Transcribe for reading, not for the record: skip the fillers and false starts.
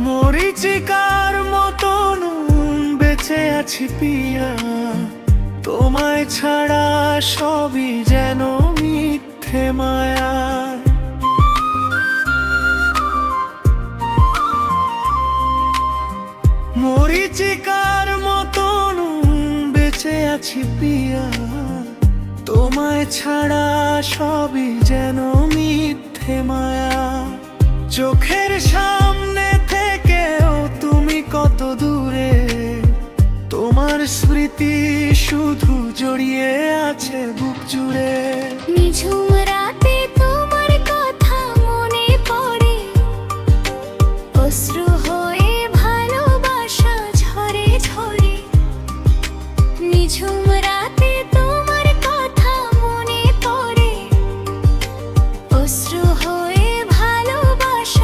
মরিচিকার মতন বেঁচে আছি পিয়া, তোমায় ছাড়া সবই যেন মিথ্যে মায়া। মরিচিকার মতন বেঁচে আছি পিয়া, তোমায় ছাড়া সবই যেন মিথ্যে মায়া। চোখের সামনে থেকেও তুমি কত দূরে, তোমার স্মৃতি শুধু জড়িয়ে আছে বুক জুড়ে। নিঝুম